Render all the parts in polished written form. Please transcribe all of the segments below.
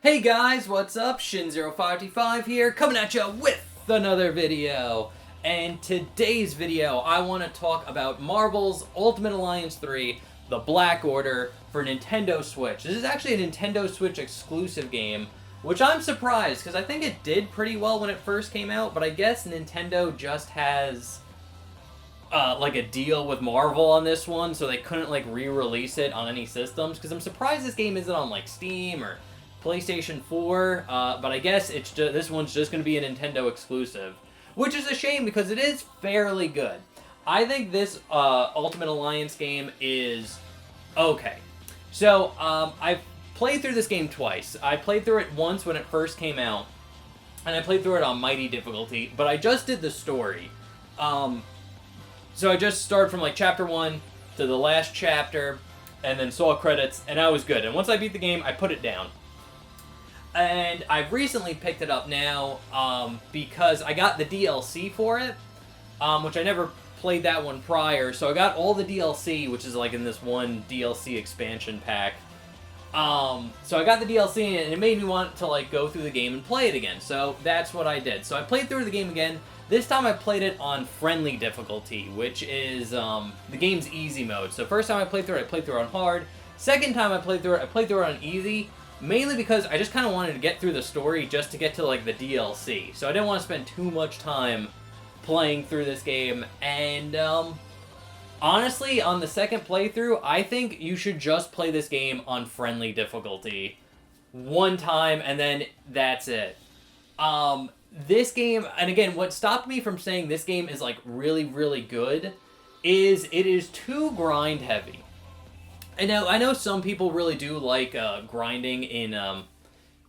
Hey guys, what's up? Shin0525 here, coming at you with another video. And today's video, I want to talk about Marvel's Ultimate Alliance 3, The Black Order, for Nintendo Switch. This is actually a Nintendo Switch exclusive game, which I'm surprised, because I think it did pretty well when it first came out, but I guess Nintendo just has like a deal with Marvel on this one, so they couldn't like re-release it on any systems, because I'm surprised this game isn't on like Steam or PlayStation 4, but I guess this one's just going to be a Nintendo exclusive, which is a shame because it is fairly good. I think this Ultimate Alliance game is okay. So, I've played through this game twice. I played through it once when it first came out, and I played through it on Mighty difficulty, but I just did the story. So I just started from like chapter 1 to the last chapter, and then saw credits, and I was good. And once I beat the game, I put it down. And I've recently picked it up now because I got the DLC for it, which I never played that one prior. So I got all the DLC, which is like in this one DLC expansion pack. So I got the DLC and it made me want to like go through the game and play it again. So that's what I did. So I played through the game again. This time I played it on friendly difficulty, which is the game's easy mode. So first time I played through it on hard. Second time I played through it on easy. Mainly because I just kind of wanted to get through the story just to get to, like, the DLC. So I didn't want to spend too much time playing through this game. And, honestly, on the second playthrough, I think you should just play this game on friendly difficulty one time, and then that's it. This game, and again, what stopped me from saying this game is, like, really, really good is it is too grind heavy. And now, I know some people really do like grinding in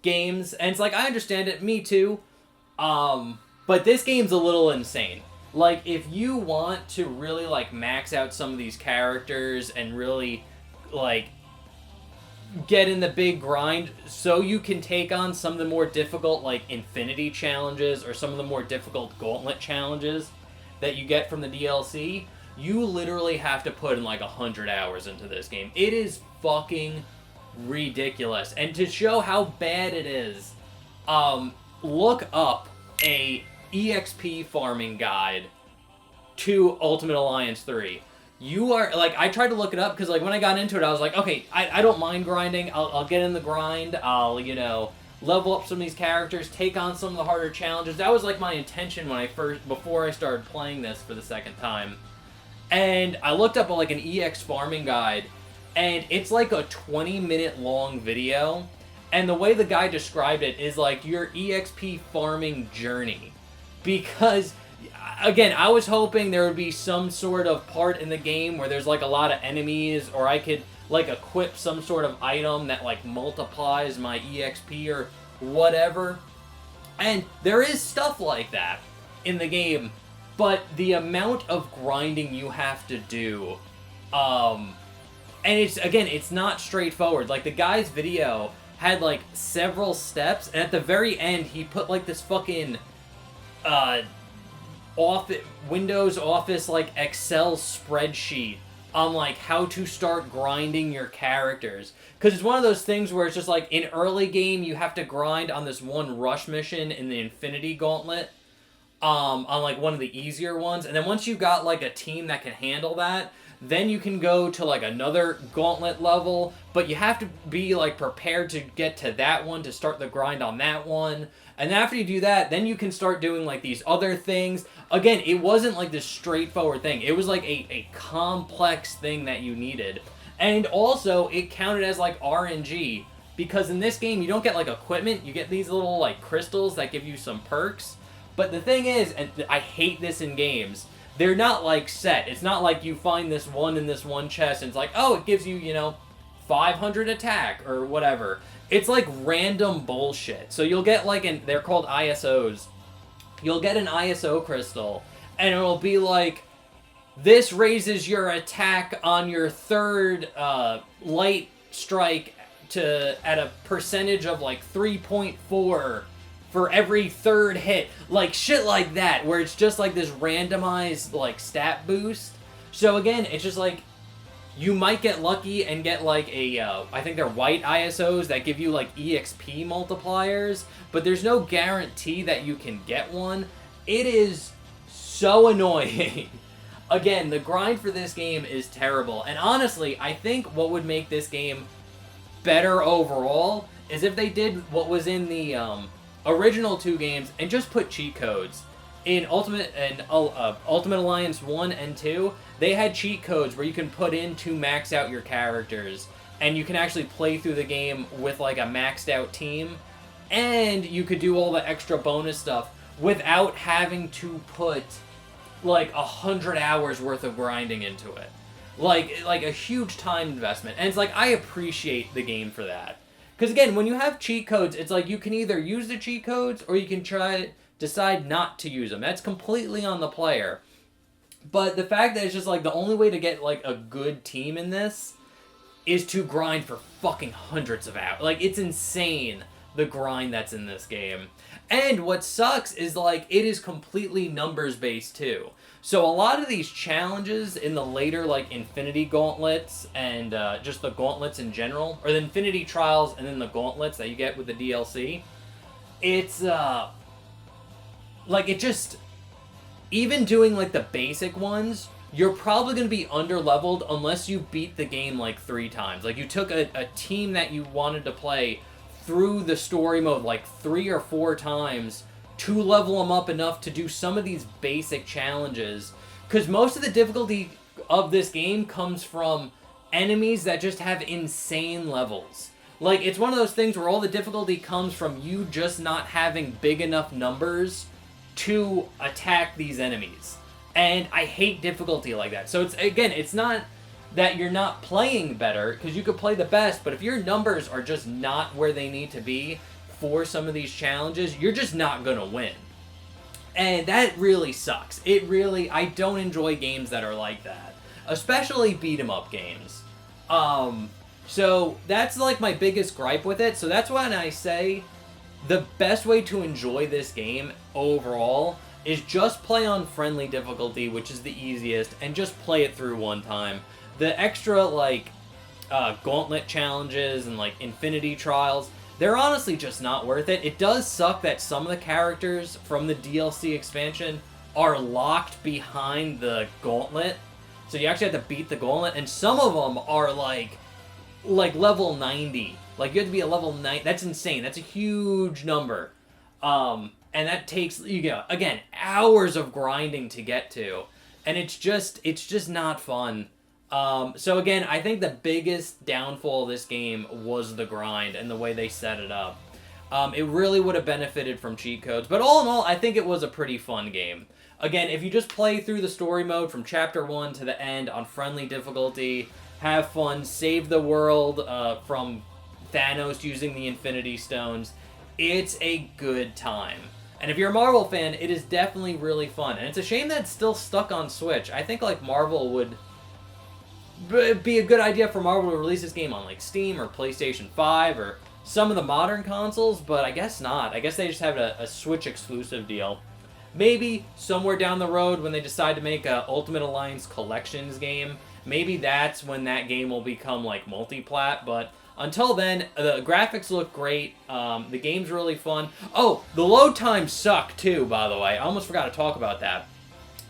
games, and it's like, I understand it, me too, but this game's a little insane. Like, if you want to really, like, max out some of these characters and really, like, get in the big grind so you can take on some of the more difficult, like, Infinity challenges or some of the more difficult Gauntlet challenges that you get from the DLC, you literally have to put in like 100 hours into this game. It is fucking ridiculous. And to show how bad it is, look up a EXP farming guide to Ultimate Alliance 3. You are, like, I tried to look it up because, like, when I got into it, I was like, okay, I don't mind grinding. I'll get in the grind. I'll, you know, level up some of these characters, take on some of the harder challenges. That was, like, my intention before I started playing this for the second time. And I looked up like an EX farming guide, and it's like a 20-minute long video, and the way the guy described it is like your EXP farming journey. Because, again, I was hoping there would be some sort of part in the game where there's like a lot of enemies, or I could like equip some sort of item that like multiplies my EXP or whatever. And there is stuff like that in the game. But the amount of grinding you have to do, and it's not straightforward. Like, the guy's video had, like, several steps, and at the very end, he put, like, this fucking, Windows Office, like, Excel spreadsheet on, like, how to start grinding your characters. Because it's one of those things where it's just, like, in early game, you have to grind on this one rush mission in the Infinity Gauntlet. On like one of the easier ones, and then once you got like a team that can handle that, then you can go to like another gauntlet level, but you have to be like prepared to get to that one to start the grind on that one. And after you do that, then you can start doing like these other things. Again, it wasn't like this straightforward thing. It was like a complex thing that you needed. And also, it counted as like RNG, because in this game you don't get like equipment, you get these little like crystals that give you some perks. But the thing is, and I hate this in games, they're not, like, set. It's not like you find this one in this one chest, and it's like, oh, it gives you, you know, 500 attack, or whatever. It's, like, random bullshit. So you'll get, like, they're called ISOs. You'll get an ISO crystal, and it'll be like, this raises your attack on your third light strike at a percentage of, like, 3.4 for every third hit, like shit like that, where it's just like this randomized like stat boost. So again, it's just like You might get lucky and get like a, I think they're white ISOs that give you like EXP multipliers, but there's no guarantee that you can get one. It is so annoying. Again, the grind for this game is terrible. And honestly, I think what would make this game better overall is if they did what was in the original 2 games and just put cheat codes. In Ultimate Alliance 1 and 2, they had cheat codes where you can put in to max out your characters, and you can actually play through the game with like a maxed out team, and you could do all the extra bonus stuff without having to put like 100 hours worth of grinding into it. Like a huge time investment. And it's like, I appreciate the game for that. Because again, when you have cheat codes, it's like you can either use the cheat codes or you can decide not to use them. That's completely on the player. But the fact that it's just like the only way to get like a good team in this is to grind for fucking hundreds of hours. Like, it's insane, the grind that's in this game. And what sucks is like it is completely numbers based too. So a lot of these challenges in the later like Infinity Gauntlets and just the Gauntlets in general, or the Infinity Trials and then the Gauntlets that you get with the DLC, it's like it just, even doing like the basic ones, you're probably going to be under-leveled unless you beat the game like 3 times. Like you took a team that you wanted to play through the story mode like 3 or 4 times to level them up enough to do some of these basic challenges. Because most of the difficulty of this game comes from enemies that just have insane levels. Like, it's one of those things where all the difficulty comes from you just not having big enough numbers to attack these enemies. And I hate difficulty like that. So it's, again, it's not that you're not playing better, because you could play the best, but if your numbers are just not where they need to be for some of these challenges, you're just not gonna win. And that really sucks. It really, I don't enjoy games that are like that. Especially beat 'em up games. So that's like my biggest gripe with it. So that's when I say the best way to enjoy this game overall is just play on friendly difficulty, which is the easiest, and just play it through one time. The extra, like, gauntlet challenges and, like, Infinity Trials, they're honestly just not worth it. It does suck that some of the characters from the DLC expansion are locked behind the gauntlet. So you actually have to beat the gauntlet, and some of them are, like level 90. Like, you have to be at level 90. That's insane. That's a huge number. And that takes, again, hours of grinding to get to. And it's just not fun. So again, I think the biggest downfall of this game was the grind and the way they set it up. It really would have benefited from cheat codes. But all in all, I think it was a pretty fun game. Again, if you just play through the story mode from Chapter 1 to the end on friendly difficulty, have fun, save the world from Thanos using the Infinity Stones, it's a good time. And if you're a Marvel fan, it is definitely really fun. And it's a shame that it's still stuck on Switch. I think like Marvel would be a good idea for Marvel to release this game on like Steam or PlayStation 5 or some of the modern consoles, but I guess not. I guess they just have a Switch exclusive deal. Maybe somewhere down the road when they decide to make a Ultimate Alliance Collections game, maybe that's when that game will become like multi-plat, but until then, the graphics look great, the game's really fun. Oh, the load times suck too, by the way. I almost forgot to talk about that.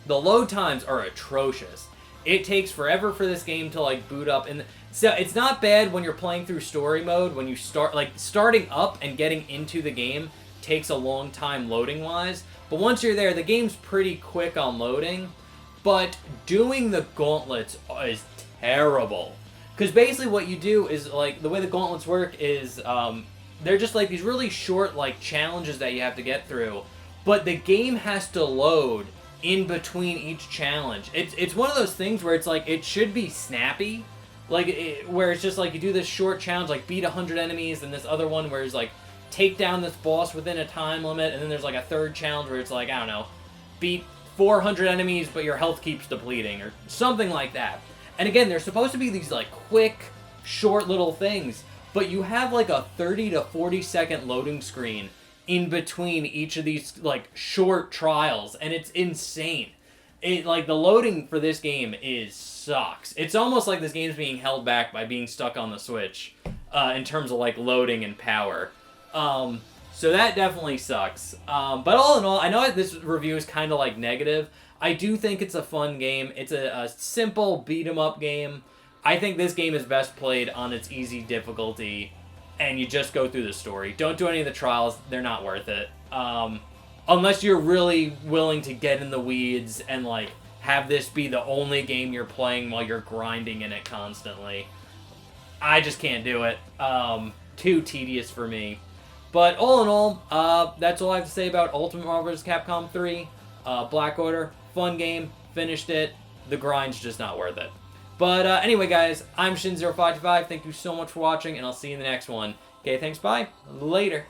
The load times are atrocious. It takes forever for this game to like boot up, and so it's not bad when you're playing through story mode. When you start, like, starting up and getting into the game takes a long time loading wise, but once you're there, the game's pretty quick on loading. But doing the gauntlets is terrible, because basically what you do is, like, the way the gauntlets work is they're just like these really short like challenges that you have to get through, but the game has to load in between each challenge. It's one of those things where it's like, it should be snappy, like where it's just like you do this short challenge, like beat 100 enemies, and this other one where it's like take down this boss within a time limit, and then there's like a third challenge where it's like, I don't know, beat 400 enemies but your health keeps depleting or something like that. And again, they're supposed to be these like quick, short little things, but you have like a 30 to 40 second loading screen in between each of these like short trials, and it's insane. like the loading for this game sucks. It's almost like this game's being held back by being stuck on the Switch in terms of like loading and power. So that definitely sucks. But all in all, I know this review is kind of like negative. I do think it's a fun game. It's a simple beat 'em up game. I think this game is best played on its easy difficulty, and you just go through the story. Don't do any of the trials; they're not worth it. Unless you're really willing to get in the weeds and like have this be the only game you're playing while you're grinding in it constantly. I just can't do it. Too tedious for me. But all in all, that's all I have to say about Ultimate Marvel vs. Capcom 3. Black Order, fun game, finished it. The grind's just not worth it. But anyway, guys, I'm Shin0525. Thank you so much for watching, and I'll see you in the next one. Okay, thanks, bye. Later.